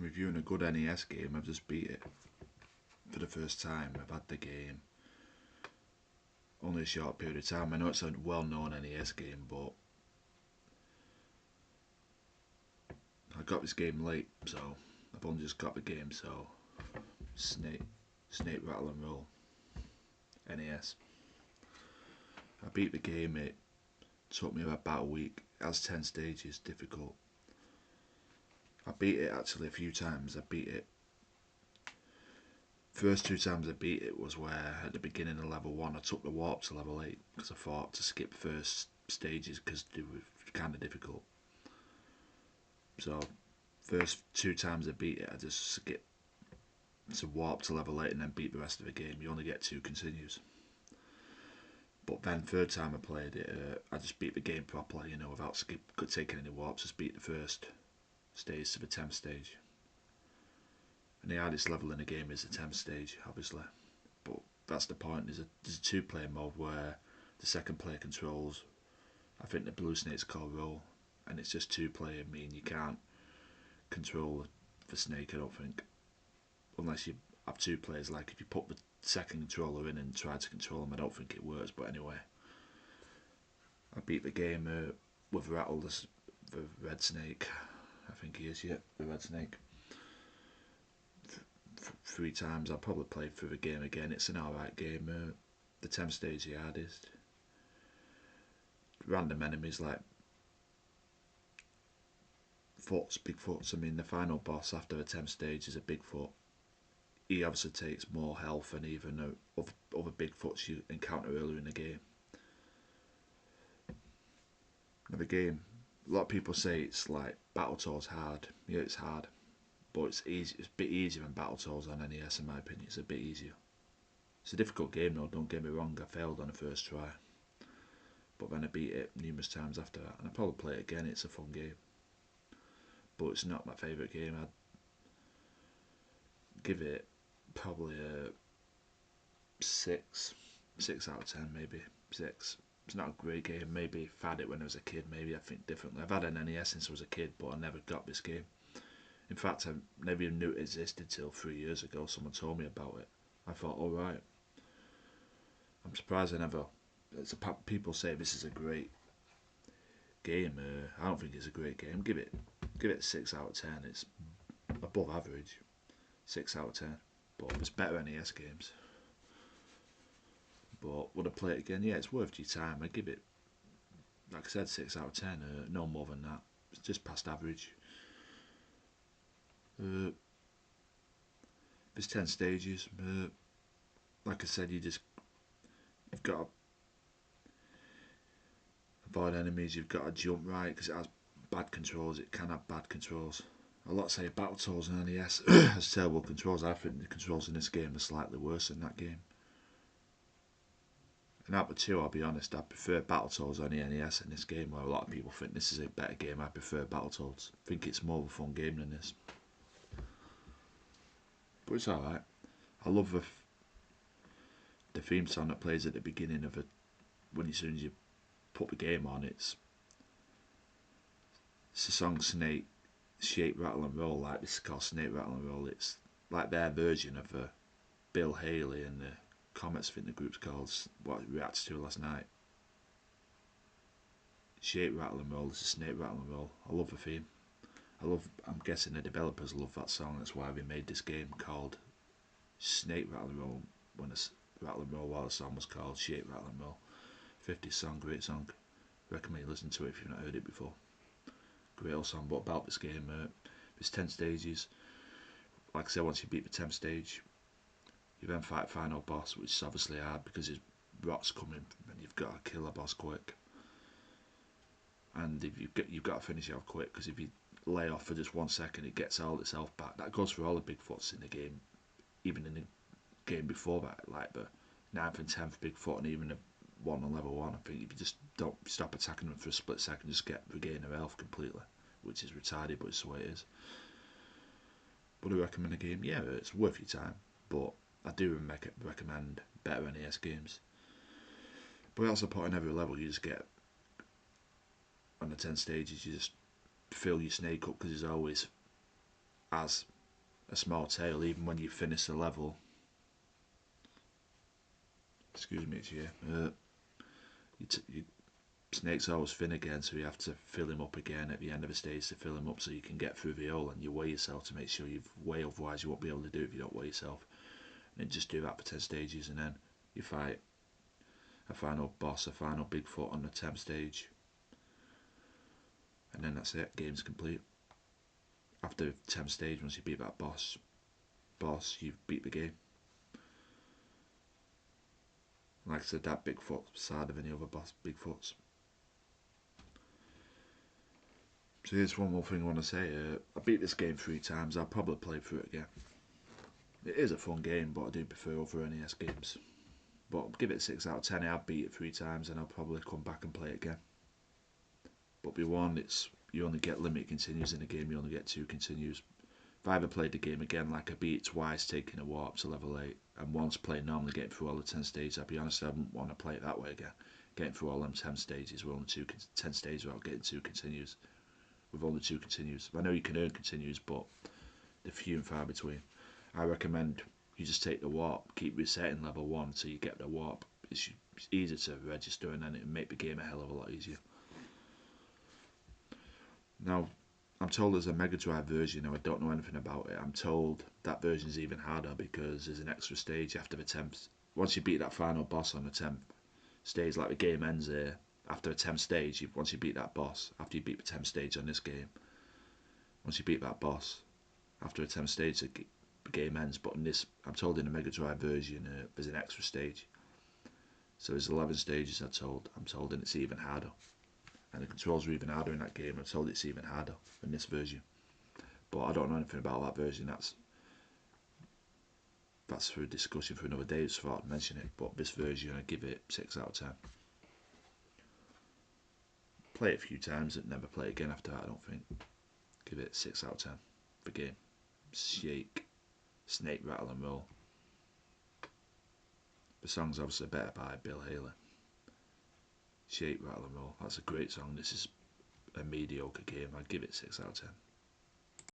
reviewing a good NES game. I've just beat it for the first time. I've had the game only a short period of time. I know it's a well-known NES game, but I got this game late, so I've only just got the game. So Snake, Rattle and Roll, NES. I beat the game. It took me about a week. It has 10 stages, difficult. I beat it actually a few times. I beat it. First 2 times I beat it was where at the beginning of level 1 I took the warp to level 8 because I thought to skip first stages because they were kind of difficult. So first 2 times I beat it, I just skipped to warp to level 8 and then beat the rest of the game. You only get 2 continues. But then third time I played it, I just beat the game properly, you know, without taking any warps. Just beat the first stage to the 10th stage. And the hardest level in the game is the 10th stage, obviously. But that's the point. There's a 2-player mode where the second player controls, I think the blue snake's called Roll, and it's just 2-player, meaning you can't control the snake, I don't think. Unless you have 2 players, like if you put the second controller in and try to control him, I don't think it works, but anyway. I beat the game with Rattle, the red snake. I think he is, yeah, the red snake. 3 times. I'll probably play through the game again. It's an alright game. The 10th stage the hardest. Random enemies like Bigfoots. I mean, the final boss after the 10th stage is a Bigfoot. He obviously takes more health than even other Bigfoots you encounter earlier in the game. Now the game, a lot of people say it's like Battletoads hard. Yeah, it's hard. But it's easy. It's a bit easier than Battletoads on NES in my opinion. It's a bit easier. It's a difficult game though, don't get me wrong. I failed on the first try. But then I beat it numerous times after that. And I'll probably play it again. It's a fun game. But it's not my favourite game. I'd give it probably a 6. 6 out of 10 maybe. 6. It's not a great game. Maybe if I had it when I was a kid, maybe I think differently. I've had an NES since I was a kid, but I never got this game. In fact, I never even knew it existed till 3 years ago. Someone told me about it. I thought, all right. I'm surprised I never. People say this is a great game. I don't think it's a great game. Give it a 6 out of 10. It's above average. 6 out of 10. But there's better NES games. But would I play it again? Yeah, it's worth your time. I give it, like I said, 6 out of 10. No more than that. It's just past average. There's 10 stages. Like I said, you've got to avoid enemies. You've got to jump right because it has bad controls. It can have bad controls. A lot say Battletoads and NES has terrible controls. I think the controls in this game are slightly worse than that game. And out of the two, I'll be honest, I prefer Battletoads on the NES in this game, where a lot of people think this is a better game. I prefer Battletoads. I think it's more of a fun game than this. But it's alright. I love the theme song that plays at the beginning of it. As soon as you put the game on, it's the song Snake, Shake, Rattle and Roll. Like, this is called Snake, Rattle and Roll. It's like their version of Bill Haley and the Comets, I think the group's called, what we reacted to last night. Shake, Rattle and Roll. This is Snake, Rattle and Roll. I love the theme. I'm guessing the developers love that song. That's why they made this game called Snake, Rattle and Roll. When it's Rattle and Roll, while the song was called Shake, Rattle and Roll. 50s song, great song. Recommend you listen to it if you've not heard it before. Great old song. But about this game, there's 10 stages. Like I said, once you beat the 10th stage, you then fight a final boss, which is obviously hard because his rot's coming and you've got to kill a boss quick. And if you've got to finish it off quick, because if you lay off for just 1 second, it gets all its health back. That goes for all the Bigfoots in the game, even in the game before that, like the 9th and 10th Bigfoot, and even the one on level 1. I think if you just don't stop attacking them for a split second, just regain their health completely, which is retarded, but it's the way it is. Would I recommend the game? Yeah, it's worth your time, but I do recommend better NES games. But that's the point. On every level, you just get on the 10 stages, you just fill your snake up because there's always, as a small tail even when you finish the level. Excuse me, it's here. Your snake's always thin again, so you have to fill him up again at the end of the stage to fill him up so you can get through the hole, and you weigh yourself to make sure you've weighed, otherwise you won't be able to do it if you don't weigh yourself. And just do that for 10 stages, and then you fight a final boss, a final Bigfoot on the 10th stage, and then that's it, game's complete. After the 10th stage, once you beat that boss, you've beat the game. Like I said, that Bigfoot's harder than the other boss Bigfoots. So here's one more thing I want to say. I beat this game 3 times. I'll probably play through it again. It is a fun game, but I do prefer other NES games. But I'll give it 6 out of 10. I've beat it 3 times, and I'll probably come back and play it again. But be warned, you only get limited continues in the game. You only get 2 continues. If I ever played the game again, like I beat it twice, taking a warp to level 8, and once playing normally, getting through all the 10 stages, I'll be honest, I wouldn't want to play it that way again. Getting through all them 10 stages with only 10 stages without getting 2 continues. With only 2 continues. I know you can earn continues, but they're few and far between. I recommend you just take the warp, keep resetting level 1 until you get the warp. It's easier to register, and then it'll make the game a hell of a lot easier. Now, I'm told there's a Mega Drive version. Now, I don't know anything about it. I'm told that version is even harder because there's an extra stage after the 10th. Once you beat that final boss on the 10th stage, like the game ends there, after the 10th stage, once you beat that boss, after you beat the 10th stage on this game, once you beat that boss, after the 10th stage, the game ends. But in this, I'm told in the Mega Drive version, there's an extra stage. So there's 11 stages, I'm told, and it's even harder. And the controls are even harder in that game. I'm told it's even harder in this version. But I don't know anything about that version. That's for a discussion for another day. So I thought I'd mention it. But this version, I give it 6 out of 10. Play it a few times and never play it again after that, I don't think. Give it 6 out of 10 for game. Shake, Snake, Rattle and Roll. The song's obviously better by Bill Haley. Shake, Rattle and Roll. That's a great song. This is a mediocre game. I'd give it 6 out of 10.